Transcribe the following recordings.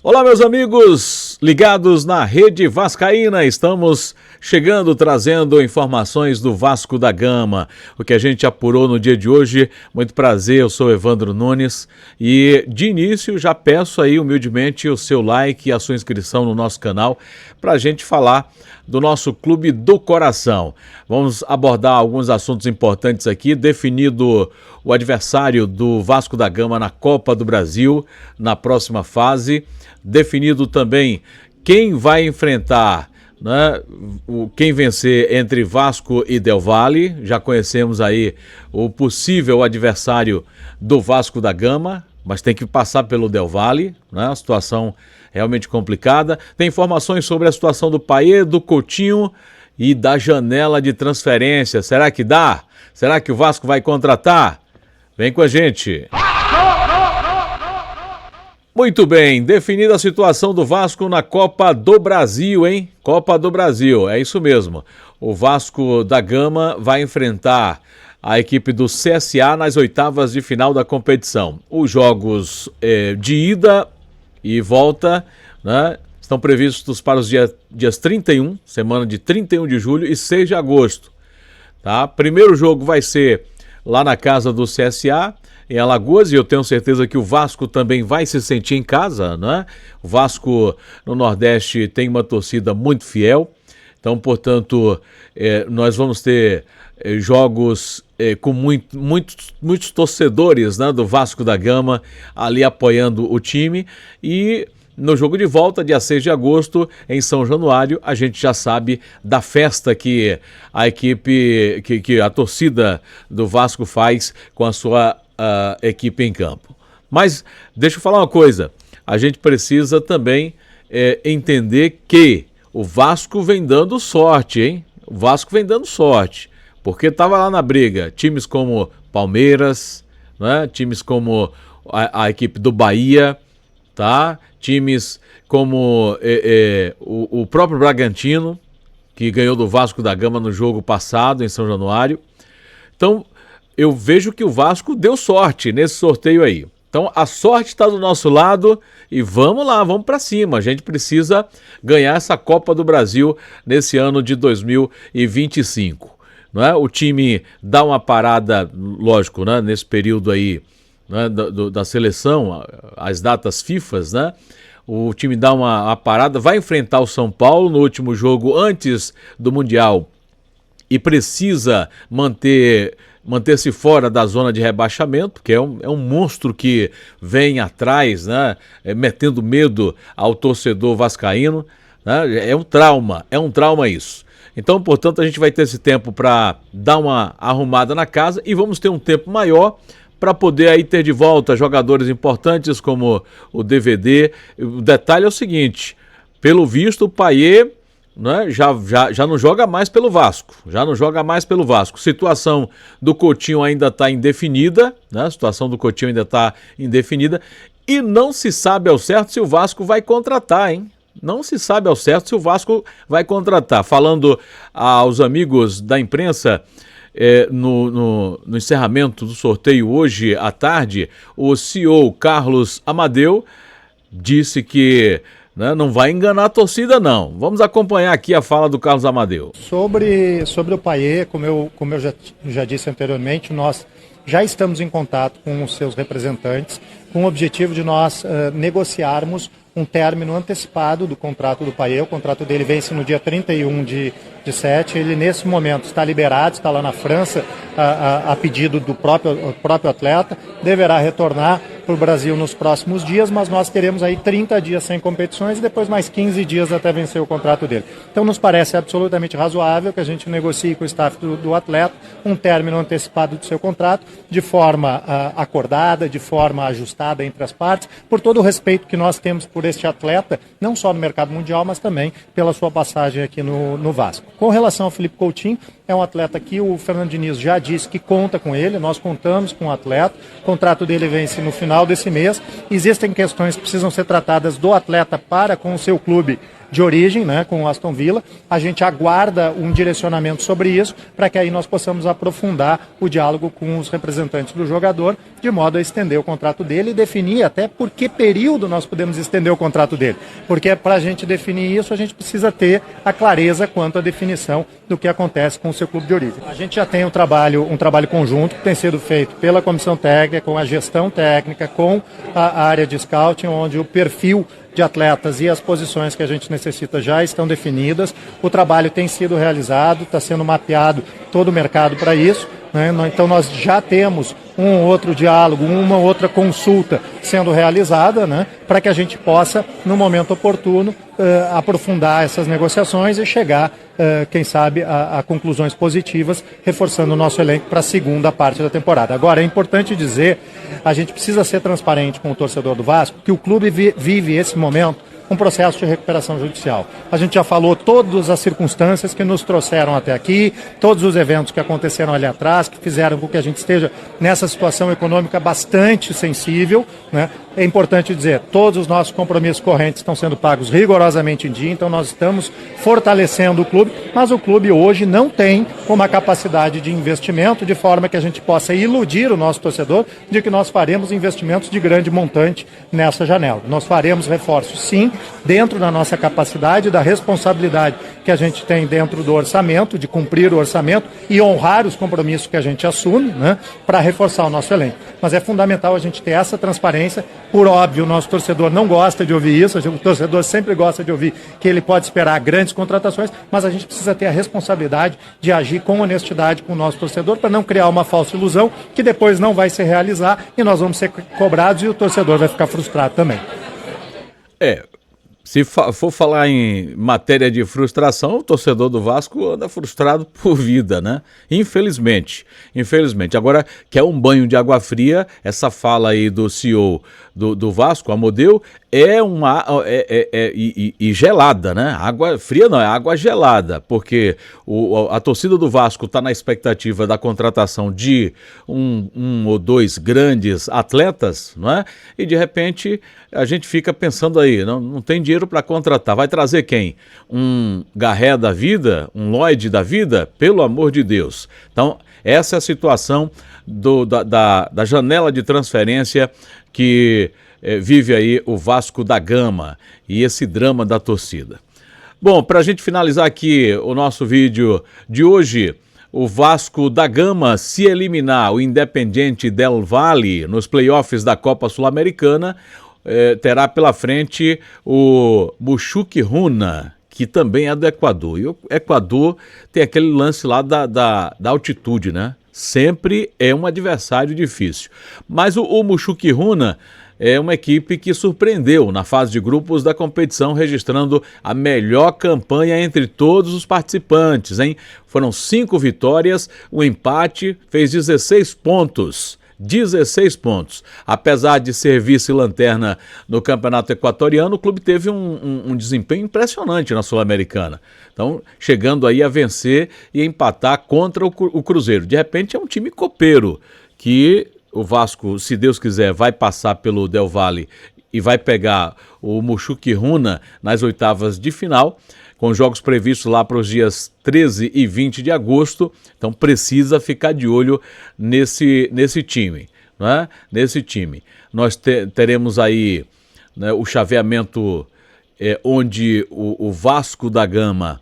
Olá, meus amigos ligados na Rede Vascaína, estamos chegando trazendo informações do Vasco da Gama, o que a gente apurou no dia de hoje. Muito prazer, eu sou Evandro Nunes e de início já peço aí humildemente o seu like e a sua inscrição no nosso canal para a gente falar do nosso Clube do Coração. Vamos abordar alguns assuntos importantes aqui, definido o adversário do Vasco da Gama na Copa do Brasil, na próxima fase, definido também quem vai enfrentar, né, quem vencer entre Vasco e Del Valle. Já conhecemos aí o possível adversário do Vasco da Gama, mas tem que passar pelo Del Valle, né, a situação realmente complicada. Tem informações sobre a situação do Payet, do Coutinho e da janela de transferência. Será que dá? Será que o Vasco vai contratar? Vem com a gente. Muito bem, definida a situação do Vasco na Copa do Brasil, hein? Copa do Brasil, é isso mesmo. O Vasco da Gama vai enfrentar a equipe do CSA nas oitavas de final da competição. Os jogos de ida e volta, né, estão previstos para os dias 31, semana de 31 de julho e 6 de agosto. Tá? Primeiro jogo vai ser lá na casa do CSA, em Alagoas, e eu tenho certeza que o Vasco também vai se sentir em casa, né? O Vasco no Nordeste tem uma torcida muito fiel, então, portanto, nós vamos ter jogos com muitos torcedores, né, do Vasco da Gama ali apoiando o time. E no jogo de volta, dia 6 de agosto, em São Januário, a gente já sabe da festa que a equipe, que a torcida do Vasco faz com a sua equipe em campo. Mas deixa eu falar uma coisa, a gente precisa também entender que o Vasco vem dando sorte, hein? O Vasco vem dando sorte, porque estava lá na briga times como Palmeiras, né? Times como a equipe do Bahia, tá? Times como o próprio Bragantino, que ganhou do Vasco da Gama no jogo passado em São Januário. Então, eu vejo que o Vasco deu sorte nesse sorteio aí. Então, a sorte está do nosso lado e vamos lá, vamos para cima. A gente precisa ganhar essa Copa do Brasil nesse ano de 2025. Não é? O time dá uma parada, lógico, né, nesse período aí, né, da seleção, as datas FIFAs, né? O time dá uma parada, vai enfrentar o São Paulo no último jogo antes do Mundial e precisa manter-se fora da zona de rebaixamento, porque é um monstro que vem atrás, né, metendo medo ao torcedor vascaíno, né? É um trauma isso. Então, portanto, a gente vai ter esse tempo para dar uma arrumada na casa e vamos ter um tempo maior para poder aí ter de volta jogadores importantes como o DVD. O detalhe é o seguinte, pelo visto o Payet, né, já não joga mais pelo Vasco, Situação do Coutinho ainda está indefinida, né? E não se sabe ao certo se o Vasco vai contratar, hein? Falando aos amigos da imprensa, no encerramento do sorteio hoje à tarde, o CEO Carlos Amadeu disse que, né, não vai enganar a torcida, não. Vamos acompanhar aqui a fala do Carlos Amadeu. Sobre o Payet, como eu já disse anteriormente, nós já estamos em contato com os seus representantes com o objetivo de nós negociarmos um término antecipado do contrato do Payet. O contrato dele vence no dia 31 de 7. Ele, nesse momento, está liberado, está lá na França, a pedido do próprio atleta. Deverá retornar para o Brasil nos próximos dias, mas nós teremos aí 30 dias sem competições e depois mais 15 dias até vencer o contrato dele. Então, nos parece absolutamente razoável que a gente negocie com o staff do atleta um término antecipado do seu contrato, de forma acordada, de forma ajustada entre as partes, por todo o respeito que nós temos por este atleta, não só no mercado mundial, mas também pela sua passagem aqui no Vasco. Com relação ao Felipe Coutinho, é um atleta que o Fernando Diniz já disse que conta com ele, nós contamos com o atleta, o contrato dele vence no final desse mês. Existem questões que precisam ser tratadas do atleta para com o seu clube de origem, né, com o Aston Villa. A gente aguarda um direcionamento sobre isso, para que aí nós possamos aprofundar o diálogo com os representantes do jogador, de modo a estender o contrato dele e definir até por que período nós podemos estender o contrato dele. Porque para a gente definir isso, a gente precisa ter a clareza quanto à definição do que acontece com o seu clube de origem. A gente já tem um trabalho conjunto que tem sido feito pela comissão técnica, com a gestão técnica, com a área de scouting, onde o perfil de atletas e as posições que a gente necessita já estão definidas. O trabalho tem sido realizado, está sendo mapeado todo o mercado para isso, né? Então nós já temos um ou outro diálogo, uma ou outra consulta sendo realizada, né? Para que a gente possa, no momento oportuno, aprofundar essas negociações e chegar, quem sabe, a conclusões positivas, reforçando o nosso elenco para a segunda parte da temporada. Agora, é importante dizer, a gente precisa ser transparente com o torcedor do Vasco, que o clube vive esse momento um processo de recuperação judicial. A gente já falou todas as circunstâncias que nos trouxeram até aqui, todos os eventos que aconteceram ali atrás, que fizeram com que a gente esteja nessa situação econômica bastante sensível, né? É importante dizer, todos os nossos compromissos correntes estão sendo pagos rigorosamente em dia, então nós estamos fortalecendo o clube, mas o clube hoje não tem uma capacidade de investimento de forma que a gente possa iludir o nosso torcedor de que nós faremos investimentos de grande montante nessa janela. Nós faremos reforços, sim, dentro da nossa capacidade, da responsabilidade que a gente tem dentro do orçamento, de cumprir o orçamento e honrar os compromissos que a gente assume, né, para reforçar o nosso elenco. Mas é fundamental a gente ter essa transparência. Por óbvio, o nosso torcedor não gosta de ouvir isso, o torcedor sempre gosta de ouvir que ele pode esperar grandes contratações, mas a gente precisa ter a responsabilidade de agir com honestidade com o nosso torcedor para não criar uma falsa ilusão que depois não vai se realizar e nós vamos ser cobrados e o torcedor vai ficar frustrado também. Se for falar em matéria de frustração, o torcedor do Vasco anda frustrado por vida, né? Infelizmente. Agora, quer um banho de água fria, essa fala aí do CEO do Vasco, Amodeu, e gelada, né? Água fria não, é água gelada, porque a torcida do Vasco está na expectativa da contratação de um ou dois grandes atletas, não é? E de repente a gente fica pensando aí, não tem dinheiro para contratar, vai trazer quem? Um Garré da vida? Um Lloyd da vida? Pelo amor de Deus. Então, essa é a situação da janela de transferência que vive aí o Vasco da Gama e esse drama da torcida. Bom, para a gente finalizar aqui o nosso vídeo de hoje, o Vasco da Gama, se eliminar o Independiente del Valle nos playoffs da Copa Sul-Americana, terá pela frente o Mushuc Runa, que também é do Equador. E o Equador tem aquele lance lá da altitude, né? Sempre é um adversário difícil. Mas o Mushuc Runa é uma equipe que surpreendeu na fase de grupos da competição, registrando a melhor campanha entre todos os participantes, hein? Foram 5 vitórias, o empate fez 16 pontos. 16 pontos. Apesar de ser vice-lanterna no Campeonato Equatoriano, o clube teve um desempenho impressionante na Sul-Americana. Então, chegando aí a vencer e empatar contra o Cruzeiro. De repente, é um time copeiro que o Vasco, se Deus quiser, vai passar pelo Del Valle e vai pegar o Mushuc Runa nas oitavas de final, com jogos previstos lá para os dias 13 e 20 de agosto. Então precisa ficar de olho nesse time, não é? Nesse time. Nós teremos aí, né, o chaveamento onde o Vasco da Gama,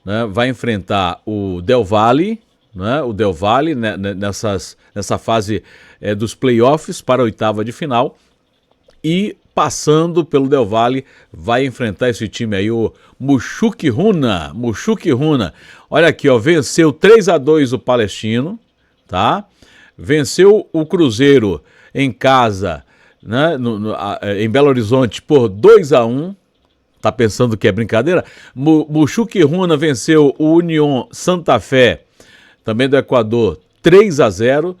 né, vai enfrentar o Del Valle, né, o Del Valle, né, nessa fase dos playoffs para a oitava de final, e passando pelo Del Valle, vai enfrentar esse time aí, o Mushuc Runa. Olha aqui, ó, venceu 3-2 o Palestino, tá? Venceu o Cruzeiro em casa, né, em Belo Horizonte, por 2-1. Tá pensando que é brincadeira? Mushuc Runa venceu o União Santa Fé, também do Equador, 3-0.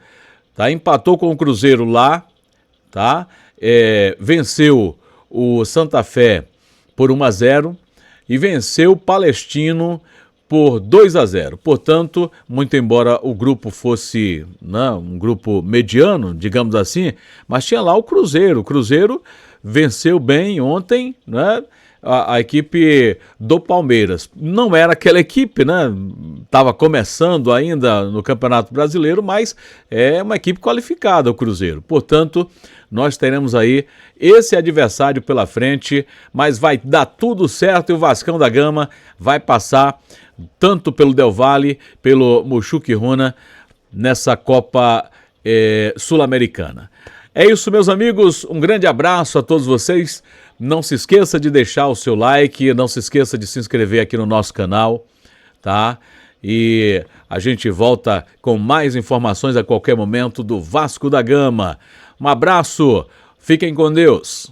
Tá? Empatou com o Cruzeiro lá, tá? Venceu o Santa Fé por 1-0 e venceu o Palestino por 2-0. Portanto, muito embora o grupo fosse, né, um grupo mediano, digamos assim, mas tinha lá o Cruzeiro. O Cruzeiro venceu bem ontem, né? a equipe do Palmeiras. Não era aquela equipe, né? Estava começando ainda no Campeonato Brasileiro, mas é uma equipe qualificada, o Cruzeiro. Portanto, nós teremos aí esse adversário pela frente, mas vai dar tudo certo e o Vascão da Gama vai passar tanto pelo Del Valle, pelo Mushuc Runa, nessa Copa Sul-Americana. É isso, meus amigos, um grande abraço a todos vocês. Não se esqueça de deixar o seu like, não se esqueça de se inscrever aqui no nosso canal, tá? E a gente volta com mais informações a qualquer momento do Vasco da Gama. Um abraço, fiquem com Deus.